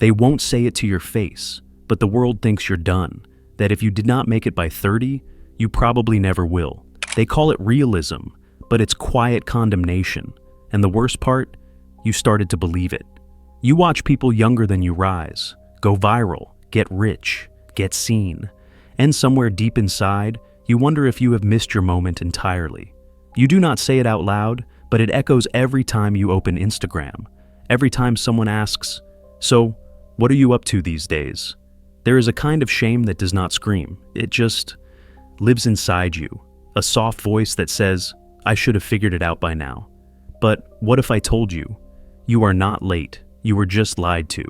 They won't say it to your face, but the world thinks you're done, that if you did not make it by 30, you probably never will. They call it realism, but it's quiet condemnation. And the worst part, you started to believe it. You watch people younger than you rise, go viral, get rich, get seen, and somewhere deep inside, you wonder if you have missed your moment entirely. You do not say it out loud, but it echoes every time you open Instagram, every time someone asks, "So, what are you up to these days?" There is a kind of shame that does not scream. It just lives inside you, a soft voice that says, "I should have figured it out by now." But what if I told you? You are not late, you were just lied to.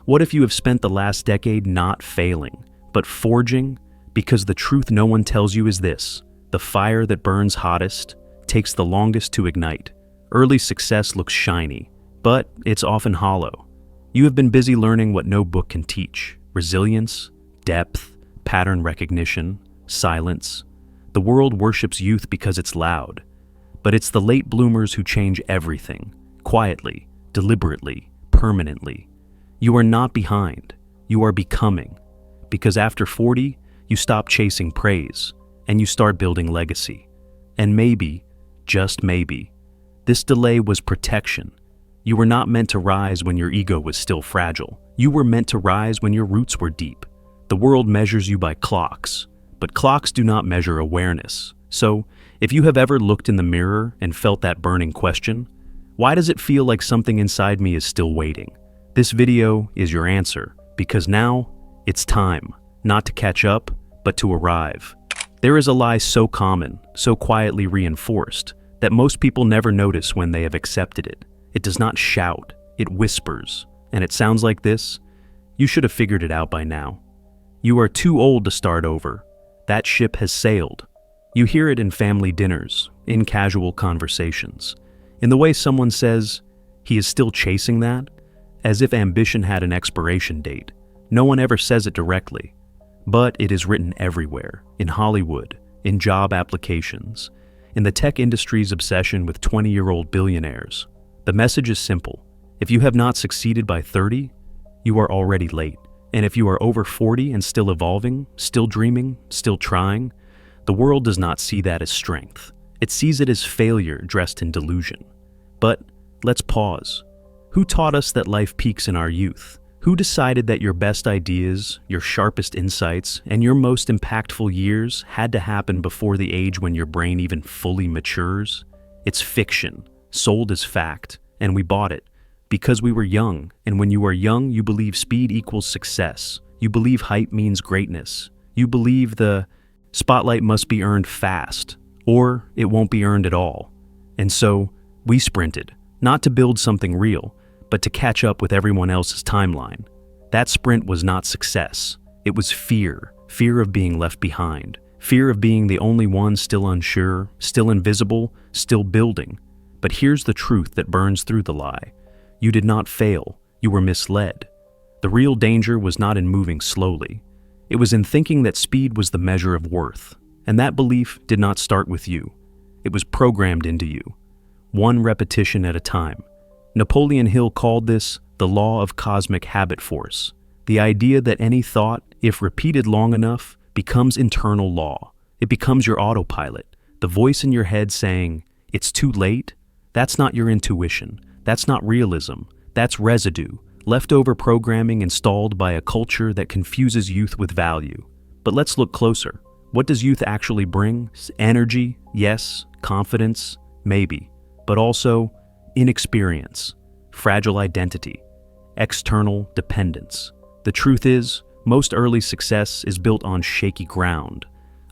What if you have spent the last decade not failing, but forging? Because the truth no one tells you is this: the fire that burns hottest takes the longest to ignite. Early success looks shiny, but it's often hollow. You have been busy learning what no book can teach: resilience, depth, pattern recognition, silence. The world worships youth because it's loud, but it's the late bloomers who change everything, quietly, deliberately, permanently. You are not behind, you are becoming. Because after 40, you stop chasing praise, and you start building legacy. And maybe, just maybe, this delay was protection. You were not meant to rise when your ego was still fragile. You were meant to rise when your roots were deep. The world measures you by clocks, but clocks do not measure awareness. So, if you have ever looked in the mirror and felt that burning question, why does it feel like something inside me is still waiting? This video is your answer, because now it's time, not to catch up, but to arrive. There is a lie so common, so quietly reinforced, that most people never notice when they have accepted it. It does not shout, it whispers, and it sounds like this: you should have figured it out by now. You are too old to start over. That ship has sailed. You hear it in family dinners, in casual conversations, in the way someone says, "He is still chasing that," as if ambition had an expiration date. No one ever says it directly, but it is written everywhere, in Hollywood, in job applications, in the tech industry's obsession with 20-year-old billionaires. The message is simple: if you have not succeeded by 30, you are already late. And if you are over 40 and still evolving, still dreaming, still trying, the world does not see that as strength. It sees it as failure dressed in delusion. But let's pause. Who taught us that life peaks in our youth? Who decided that your best ideas, your sharpest insights, and your most impactful years had to happen before the age when your brain even fully matures? It's fiction, sold as fact, and we bought it because we were young. And when you are young, you believe speed equals success. You believe hype means greatness. You believe the spotlight must be earned fast, or it won't be earned at all. And so we sprinted, not to build something real, but to catch up with everyone else's timeline. That sprint was not success. It was fear. Fear of being left behind. Fear of being the only one still unsure, still invisible, still building. But here's the truth that burns through the lie. You did not fail. You were misled. The real danger was not in moving slowly. It was in thinking that speed was the measure of worth. And that belief did not start with you. It was programmed into you, one repetition at a time. Napoleon Hill called this the law of cosmic habit force, the idea that any thought, if repeated long enough, becomes internal law. It becomes your autopilot, the voice in your head saying, "It's too late." That's not your intuition. That's not realism. That's residue, leftover programming installed by a culture that confuses youth with value. But let's look closer. What does youth actually bring? Energy, yes. Confidence, maybe. But also inexperience, fragile identity, external dependence. The truth is, most early success is built on shaky ground,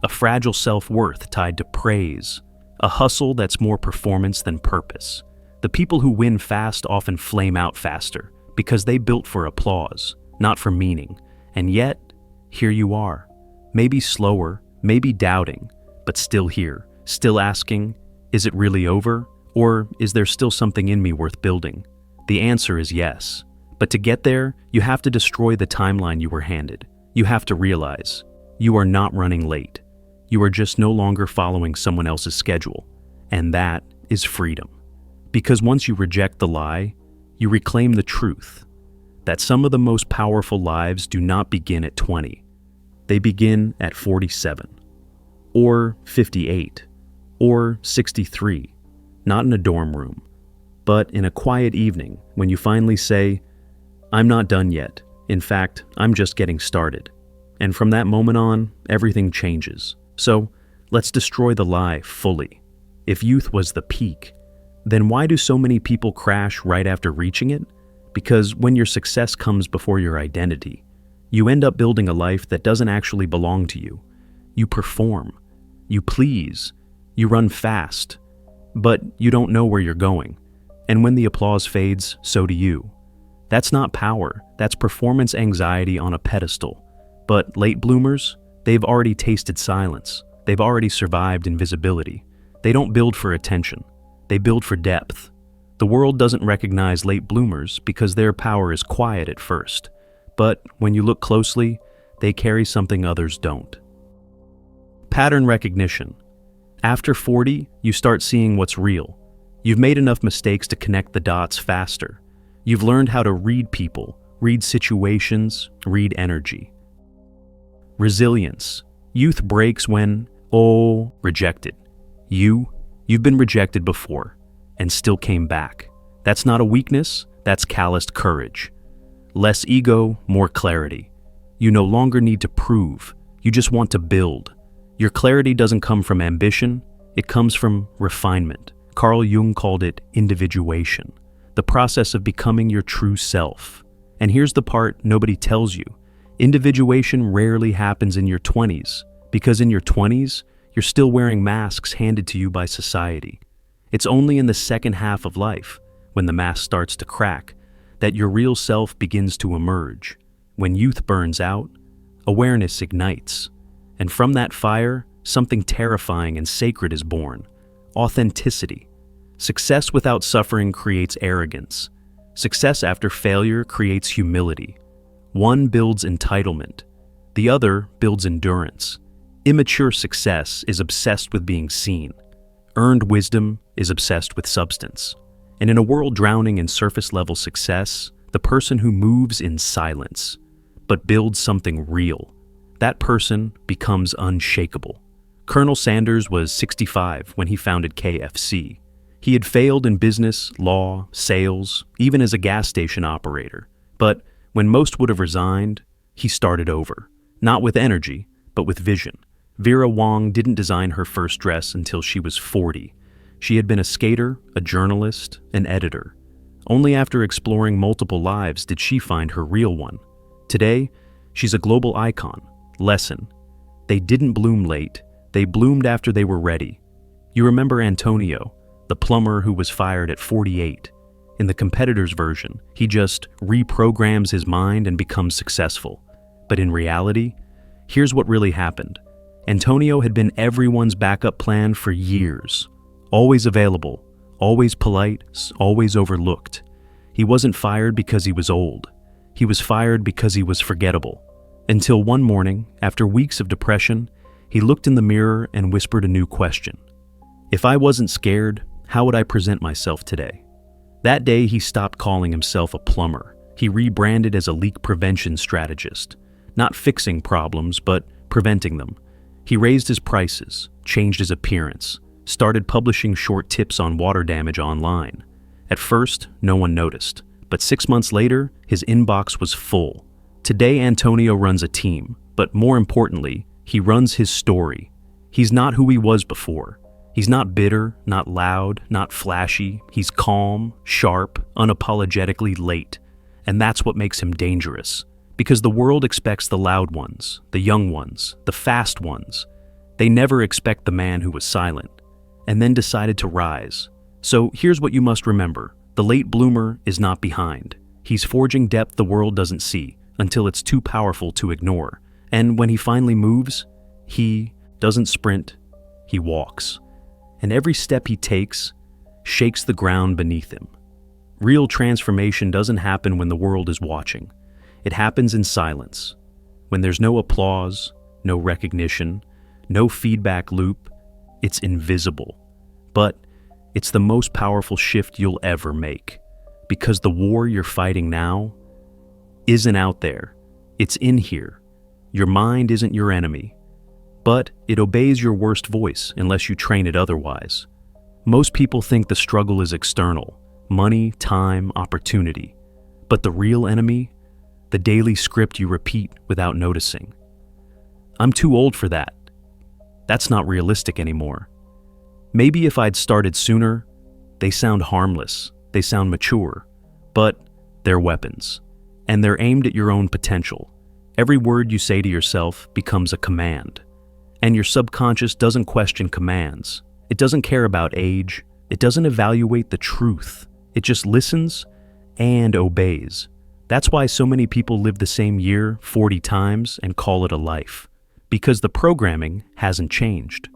a fragile self-worth tied to praise, a hustle that's more performance than purpose. The people who win fast often flame out faster because they built for applause, not for meaning. And yet, here you are, maybe slower, maybe doubting, but still here, still asking, is it really over? Or is there still something in me worth building? The answer is yes. But to get there, you have to destroy the timeline you were handed. You have to realize you are not running late. You are just no longer following someone else's schedule. And that is freedom. Because once you reject the lie, you reclaim the truth. that some of the most powerful lives do not begin at 20. They begin at 47, or 58, or 63, not in a dorm room, but in a quiet evening when you finally say, "I'm not done yet. In fact, I'm just getting started." And from that moment on, everything changes. So, let's destroy the lie fully. If youth was the peak, then why do so many people crash right after reaching it? Because when your success comes before your identity, you end up building a life that doesn't actually belong to you. You perform, you please, you run fast, but you don't know where you're going. And when the applause fades, so do you. That's not power, that's performance anxiety on a pedestal. But late bloomers, they've already tasted silence. They've already survived invisibility. They don't build for attention. They build for depth. The world doesn't recognize late bloomers because their power is quiet at first. But when you look closely, they carry something others don't. Pattern recognition. After 40, you start seeing what's real. You've made enough mistakes to connect the dots faster. You've learned how to read people, read situations, read energy. Resilience. Youth breaks when, rejected. You've been rejected before and still came back. That's not a weakness, that's calloused courage. Less ego, more clarity. You no longer need to prove, you just want to build. Your clarity doesn't come from ambition, it comes from refinement. Carl Jung called it individuation, the process of becoming your true self. And here's the part nobody tells you. Individuation rarely happens in your 20s, because in your 20s, you're still wearing masks handed to you by society. It's only in the second half of life, when the mask starts to crack, that your real self begins to emerge. When youth burns out, awareness ignites. And from that fire, something terrifying and sacred is born. Authenticity. Success without suffering creates arrogance. Success after failure creates humility. One builds entitlement. The other builds endurance. Immature success is obsessed with being seen. Earned wisdom is obsessed with substance. And in a world drowning in surface-level success, the person who moves in silence, but builds something real, that person becomes unshakable. Colonel Sanders was 65 when he founded KFC. He had failed in business, law, sales, even as a gas station operator. But when most would have resigned, he started over. Not with energy, but with vision. Vera Wang didn't design her first dress until she was 40. She had been a skater, a journalist, an editor. Only after exploring multiple lives did she find her real one. Today, she's a global icon. Lesson. They didn't bloom late, they bloomed after they were ready. You remember Antonio, the plumber who was fired at 48. In the competitor's version, he just reprograms his mind and becomes successful. But in reality, here's what really happened. Antonio had been everyone's backup plan for years. Always available, always polite, always overlooked. He wasn't fired because he was old. He was fired because he was forgettable. Until one morning, after weeks of depression, he looked in the mirror and whispered a new question. If I wasn't scared, how would I present myself today? That day, he stopped calling himself a plumber. He rebranded as a leak prevention strategist, not fixing problems, but preventing them. He raised his prices, changed his appearance, started publishing short tips on water damage online. At first, no one noticed, but 6 months later, his inbox was full. Today, Antonio runs a team, but more importantly, he runs his story. He's not who he was before. He's not bitter, not loud, not flashy. He's calm, sharp, unapologetically late. And that's what makes him dangerous. Because the world expects the loud ones, the young ones, the fast ones. They never expect the man who was silent, and then decided to rise. So here's what you must remember. The late bloomer is not behind. He's forging depth the world doesn't see, until it's too powerful to ignore. And when he finally moves, he doesn't sprint, he walks. And every step he takes shakes the ground beneath him. Real transformation doesn't happen when the world is watching. It happens in silence, when there's no applause, no recognition, no feedback loop. It's invisible. But it's the most powerful shift you'll ever make. Because the war you're fighting now, isn't out there. It's in here. Your mind isn't your enemy, but it obeys your worst voice unless you train it otherwise. Most people think the struggle is external, money, time, opportunity. But the real enemy? The daily script you repeat without noticing. I'm too old for that. That's not realistic anymore. Maybe if I'd started sooner, they sound harmless, they sound mature, but they're weapons, and they're aimed at your own potential. Every word you say to yourself becomes a command, and your subconscious doesn't question commands. It doesn't care about age, it doesn't evaluate the truth. It just listens and obeys. That's why so many people live the same year 40 times and call it a life, because the programming hasn't changed.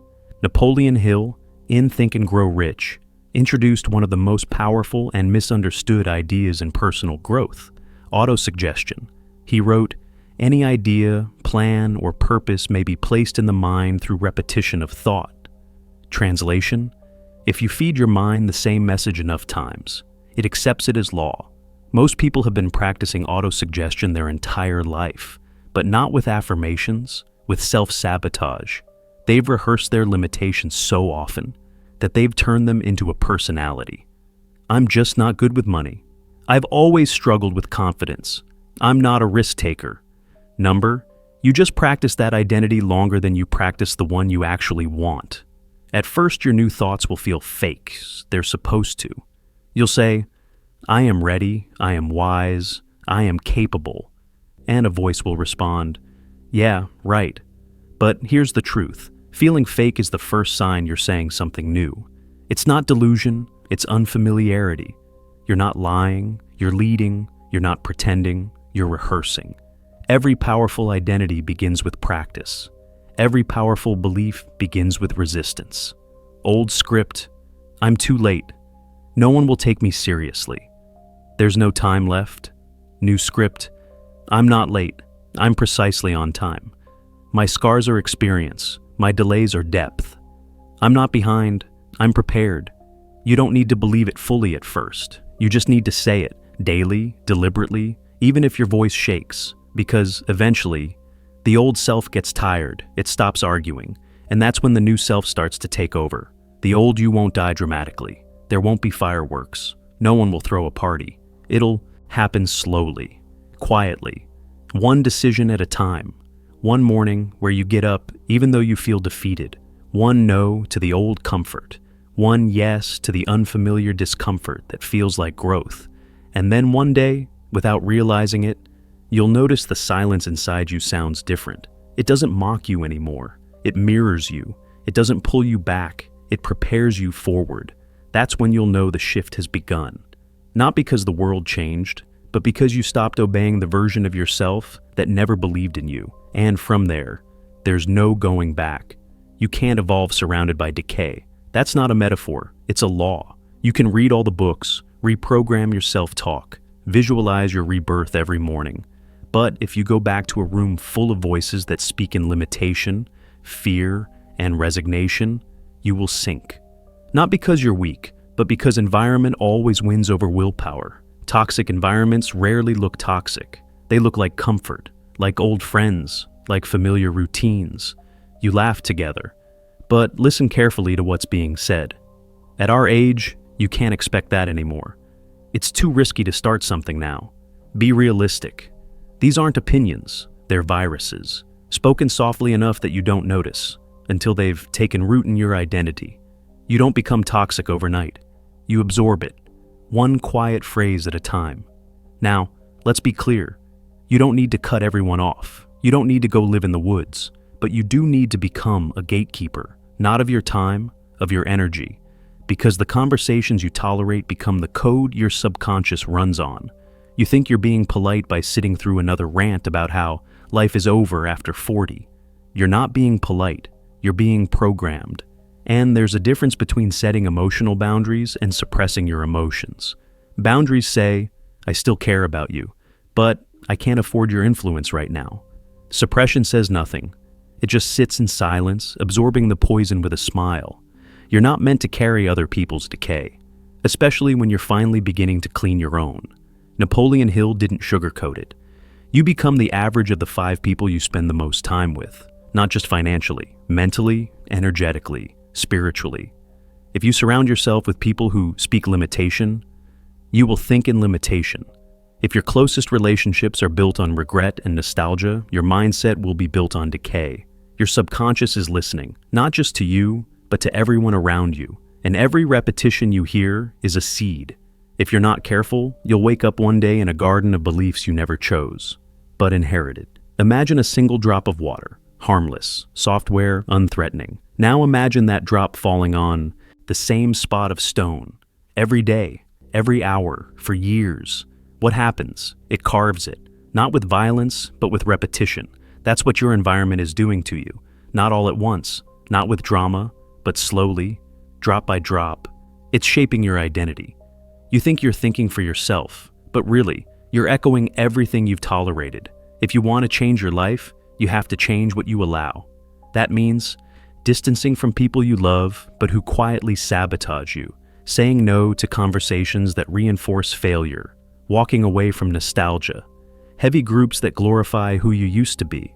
Napoleon Hill, in Think and Grow Rich, introduced one of the most powerful and misunderstood ideas in personal growth, autosuggestion. He wrote, "Any idea, plan, or purpose may be placed in the mind through repetition of thought." Translation: if you feed your mind the same message enough times, it accepts it as law. Most people have been practicing autosuggestion their entire life, but not with affirmations, with self-sabotage. They've rehearsed their limitations so often that they've turned them into a personality. I'm just not good with money. I've always struggled with confidence. I'm not a risk taker. Number, you just practice that identity longer than you practice the one you actually want. At first, your new thoughts will feel fake. They're supposed to. You'll say, "I am ready, I am wise, I am capable." And a voice will respond, "Yeah, right." But here's the truth. Feeling fake is the first sign you're saying something new. It's not delusion, it's unfamiliarity. You're not lying, you're leading, you're not pretending, you're rehearsing. Every powerful identity begins with practice. Every powerful belief begins with resistance. Old script, "I'm too late. No one will take me seriously. There's no time left." New script, "I'm not late. I'm precisely on time. My scars are experience. My delays are depth. I'm not behind. I'm prepared." You don't need to believe it fully at first. You just need to say it daily, deliberately, even if your voice shakes, because eventually, the old self gets tired, it stops arguing, and that's when the new self starts to take over. The old you won't die dramatically. There won't be fireworks. No one will throw a party. It'll happen slowly, quietly, one decision at a time. One morning where you get up even though you feel defeated. One no to the old comfort. One yes to the unfamiliar discomfort that feels like growth. And then one day, without realizing it, you'll notice the silence inside you sounds different. It doesn't mock you anymore. It mirrors you. It doesn't pull you back. It prepares you forward. That's when you'll know the shift has begun. Not because the world changed, but because you stopped obeying the version of yourself that never believed in you. And from there, there's no going back. You can't evolve surrounded by decay. That's not a metaphor, it's a law. You can read all the books, reprogram your self-talk, visualize your rebirth every morning. But if you go back to a room full of voices that speak in limitation, fear, and resignation, you will sink. Not because you're weak, but because environment always wins over willpower. Toxic environments rarely look toxic. They look like comfort, like old friends, like familiar routines. You laugh together. But listen carefully to what's being said. At our age, you can't expect that anymore. It's too risky to start something now. Be realistic. These aren't opinions, they're viruses, spoken softly enough that you don't notice, until they've taken root in your identity. You don't become toxic overnight. You absorb it, one quiet phrase at a time. Now, let's be clear. You don't need to cut everyone off. You don't need to go live in the woods, but you do need to become a gatekeeper, not of your time, of your energy, because the conversations you tolerate become the code your subconscious runs on. You think you're being polite by sitting through another rant about how life is over after 40. You're not being polite, you're being programmed. And there's a difference between setting emotional boundaries and suppressing your emotions. Boundaries say, "I still care about you, but I can't afford your influence right now." Suppression says nothing. It just sits in silence, absorbing the poison with a smile. You're not meant to carry other people's decay, especially when you're finally beginning to clean your own. Napoleon Hill didn't sugarcoat it. You become the average of the 5 people you spend the most time with, not just financially, mentally, energetically, spiritually. If you surround yourself with people who speak limitation, you will think in limitation. If your closest relationships are built on regret and nostalgia, your mindset will be built on decay. Your subconscious is listening, not just to you, but to everyone around you. And every repetition you hear is a seed. If you're not careful, you'll wake up one day in a garden of beliefs you never chose, but inherited. Imagine a single drop of water, harmless, software, unthreatening. Now imagine that drop falling on the same spot of stone, every day, every hour, for years. What happens? It carves it, not with violence, but with repetition. That's what your environment is doing to you. Not all at once, not with drama, but slowly, drop by drop. It's shaping your identity. You think you're thinking for yourself, but really, you're echoing everything you've tolerated. If you want to change your life, you have to change what you allow. That means distancing from people you love, but who quietly sabotage you, saying no to conversations that reinforce failure, walking away from nostalgia, heavy groups that glorify who you used to be,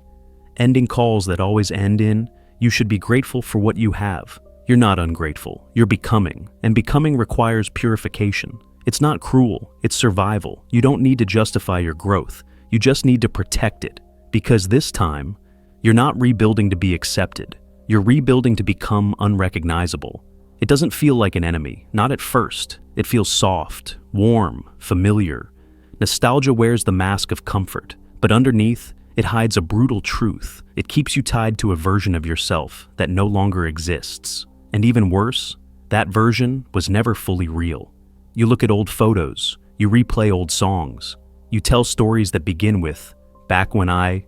ending calls that always end in, "You should be grateful for what you have." You're not ungrateful, you're becoming, and becoming requires purification. It's not cruel, it's survival. You don't need to justify your growth, you just need to protect it. Because this time, you're not rebuilding to be accepted, you're rebuilding to become unrecognizable. It doesn't feel like an enemy, not at first. It feels soft, warm, familiar. Nostalgia wears the mask of comfort, but underneath, it hides a brutal truth. It keeps you tied to a version of yourself that no longer exists. And even worse, that version was never fully real. You look at old photos, you replay old songs, you tell stories that begin with, "back when I..."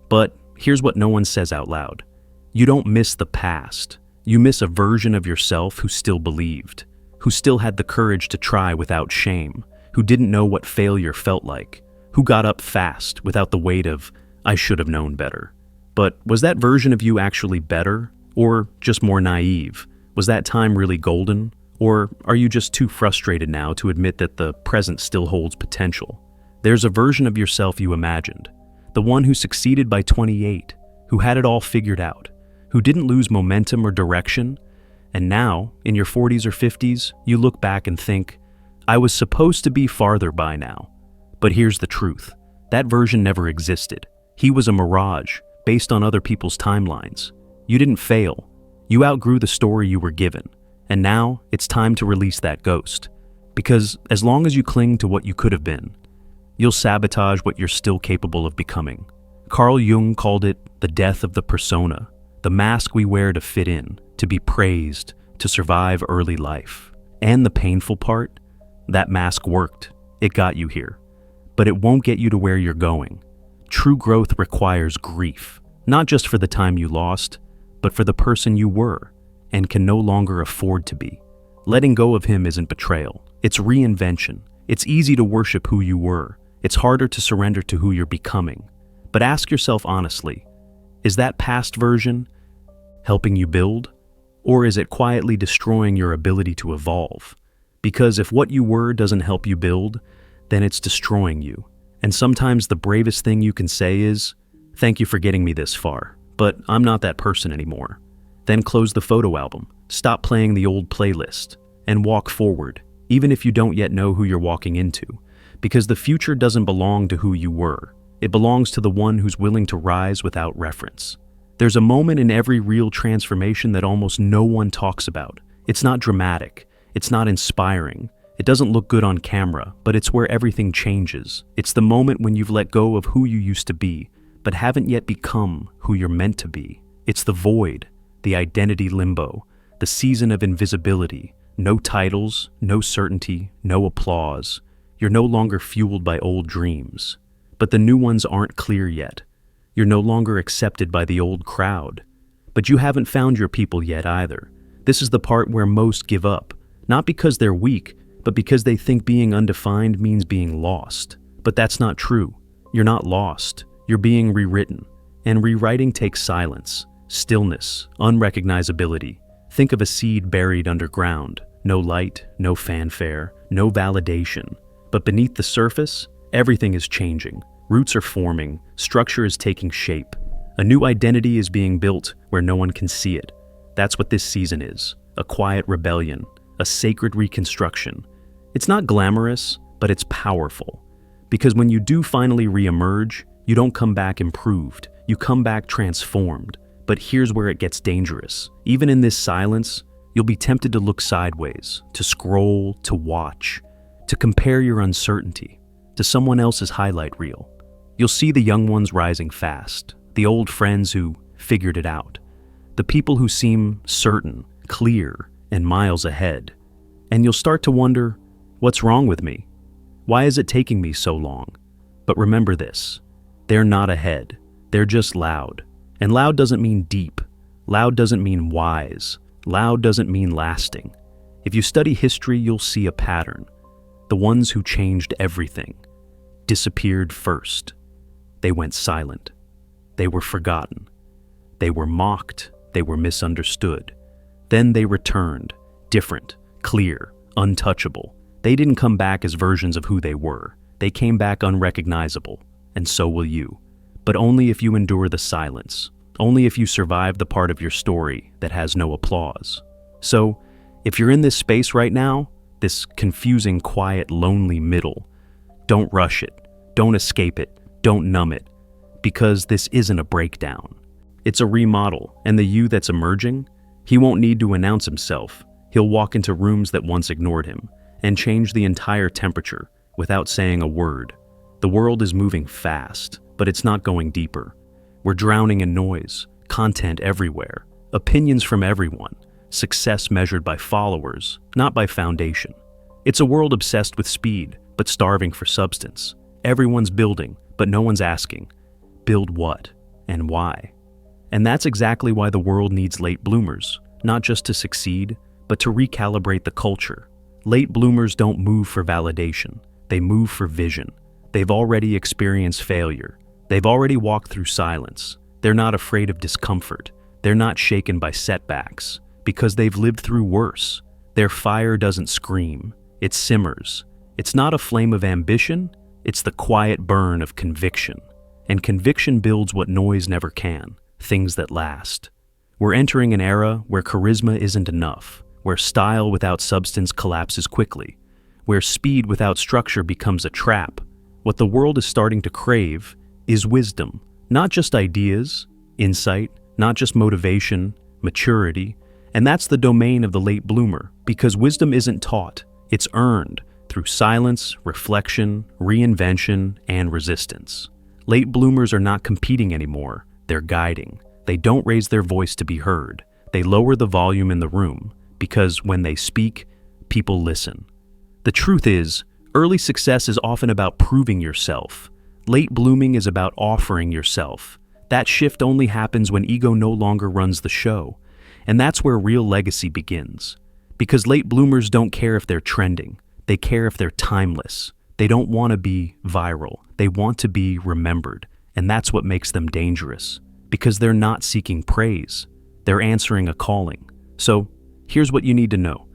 But here's what no one says out loud. You don't miss the past. You miss a version of yourself who still believed, who still had the courage to try without shame, who didn't know what failure felt like, who got up fast without the weight of, "I should have known better." But was that version of you actually better, or just more naive? Was that time really golden, or are you just too frustrated now to admit that the present still holds potential? There's a version of yourself you imagined, the one who succeeded by 28, who had it all figured out, who didn't lose momentum or direction, and now, in your 40s or 50s, you look back and think, "I was supposed to be farther by now." But here's the truth. That version never existed. He was a mirage, based on other people's timelines. You didn't fail. You outgrew the story you were given. And now, it's time to release that ghost. Because as long as you cling to what you could have been, you'll sabotage what you're still capable of becoming. Carl Jung called it the death of the persona, the mask we wear to fit in, to be praised, to survive early life. And the painful part? That mask worked. It got you here. But it won't get you to where you're going. True growth requires grief, not just for the time you lost, but for the person you were and can no longer afford to be. Letting go of him isn't betrayal, it's reinvention. It's easy to worship who you were. It's harder to surrender to who you're becoming. But ask yourself honestly, is that past version helping you build? Or is it quietly destroying your ability to evolve? Because if what you were doesn't help you build, then it's destroying you. And sometimes the bravest thing you can say is, "Thank you for getting me this far, but I'm not that person anymore." Then close the photo album, stop playing the old playlist, and walk forward, even if you don't yet know who you're walking into. Because the future doesn't belong to who you were. It belongs to the one who's willing to rise without reference. There's a moment in every real transformation that almost no one talks about. It's not dramatic. It's not inspiring. It doesn't look good on camera, but it's where everything changes. It's the moment when you've let go of who you used to be, but haven't yet become who you're meant to be. It's the void, the identity limbo, the season of invisibility. No titles, no certainty, no applause. You're no longer fueled by old dreams. But the new ones aren't clear yet. You're no longer accepted by the old crowd. But you haven't found your people yet either. This is the part where most give up, not because they're weak, but because they think being undefined means being lost. But that's not true. You're not lost. You're being rewritten. And rewriting takes silence, stillness, unrecognizability. Think of a seed buried underground. No light, no fanfare, no validation. But beneath the surface, everything is changing. Roots are forming, structure is taking shape. A new identity is being built where no one can see it. That's what this season is, a quiet rebellion, a sacred reconstruction. It's not glamorous, but it's powerful. Because when you do finally re-emerge, you don't come back improved, you come back transformed. But here's where it gets dangerous. Even in this silence, you'll be tempted to look sideways, to scroll, to watch, to compare your uncertainty to someone else's highlight reel. You'll see the young ones rising fast, the old friends who figured it out, the people who seem certain, clear, and miles ahead. And you'll start to wonder, what's wrong with me? Why is it taking me so long? But remember this, they're not ahead, they're just loud. And loud doesn't mean deep, loud doesn't mean wise, loud doesn't mean lasting. If you study history, you'll see a pattern. The ones who changed everything disappeared first. They went silent. They were forgotten. They were mocked. They were misunderstood. Then they returned, different, clear, untouchable. They didn't come back as versions of who they were. They came back unrecognizable, and so will you. But only if you endure the silence, only if you survive the part of your story that has no applause. So, if you're in this space right now, this confusing, quiet, lonely middle, don't rush it, don't escape it, don't numb it, because this isn't a breakdown. It's a remodel, and the you that's emerging, he won't need to announce himself. He'll walk into rooms that once ignored him and change the entire temperature without saying a word. The world is moving fast, but it's not going deeper. We're drowning in noise, content everywhere, opinions from everyone, success measured by followers, not by foundation. It's a world obsessed with speed, but starving for substance. Everyone's building, but no one's asking, build what and why? And that's exactly why the world needs late bloomers, not just to succeed, but to recalibrate the culture. Late bloomers don't move for validation, they move for vision. They've already experienced failure. They've already walked through silence. They're not afraid of discomfort. They're not shaken by setbacks, because they've lived through worse. Their fire doesn't scream, it simmers. It's not a flame of ambition, it's the quiet burn of conviction. And conviction builds what noise never can, things that last. We're entering an era where charisma isn't enough, where style without substance collapses quickly, where speed without structure becomes a trap. What the world is starting to crave is wisdom, not just ideas, insight, not just motivation, maturity. And that's the domain of the late bloomer, because wisdom isn't taught, it's earned through silence, reflection, reinvention, and resistance. Late bloomers are not competing anymore, they're guiding. They don't raise their voice to be heard. They lower the volume in the room, because when they speak, people listen. The truth is, early success is often about proving yourself. Late blooming is about offering yourself. That shift only happens when ego no longer runs the show. And that's where real legacy begins. Because late bloomers don't care if they're trending. They care if they're timeless. They don't want to be viral. They want to be remembered. And that's what makes them dangerous. Because they're not seeking praise. They're answering a calling. So, here's what you need to know.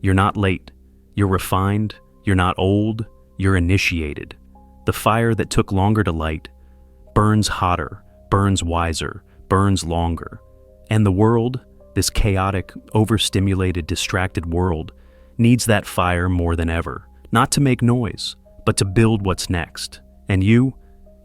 You're not late. You're refined. You're not old. You're initiated. The fire that took longer to light burns hotter, burns wiser, burns longer. And the world, this chaotic, overstimulated, distracted world, needs that fire more than ever, not to make noise, but to build what's next. And you're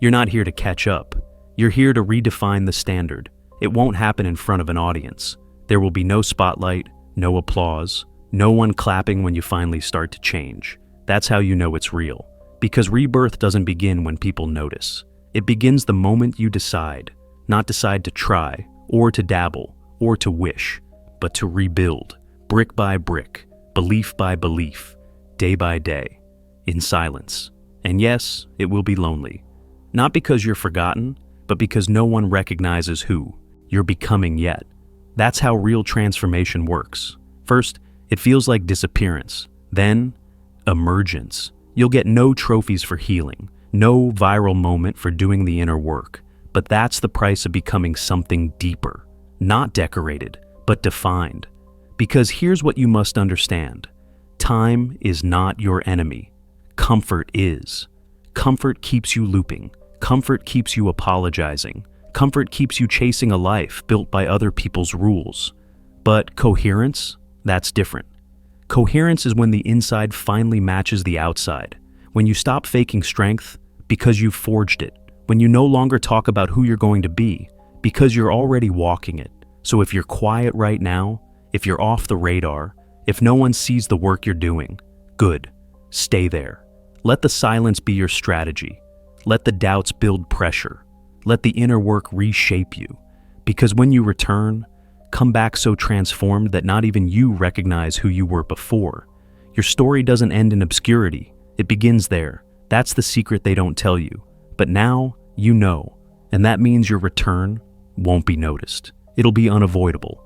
not here to catch up. You're here to redefine the standard. It won't happen in front of an audience. There will be no spotlight, no applause, no one clapping when you finally start to change. That's how you know it's real. Because rebirth doesn't begin when people notice. It begins the moment you decide, not decide to try, or to dabble, or to wish, but to rebuild, brick by brick, belief by belief, day by day, in silence. And yes, it will be lonely. Not because you're forgotten, but because no one recognizes who you're becoming yet. That's how real transformation works. First, it feels like disappearance. Then, emergence. You'll get no trophies for healing, no viral moment for doing the inner work. But that's the price of becoming something deeper. Not decorated, but defined. Because here's what you must understand. Time is not your enemy. Comfort is. Comfort keeps you looping. Comfort keeps you apologizing. Comfort keeps you chasing a life built by other people's rules. But coherence? That's different. Coherence is when the inside finally matches the outside. When you stop faking strength because you've forged it. When you no longer talk about who you're going to be because you're already walking it. So if you're quiet right now, if you're off the radar, if no one sees the work you're doing, good. Stay there. Let the silence be your strategy. Let the doubts build pressure. Let the inner work reshape you. Because when you return, come back so transformed that not even you recognize who you were before. Your story doesn't end in obscurity. It begins there. That's the secret they don't tell you. But now, you know. And that means your return won't be noticed. It'll be unavoidable.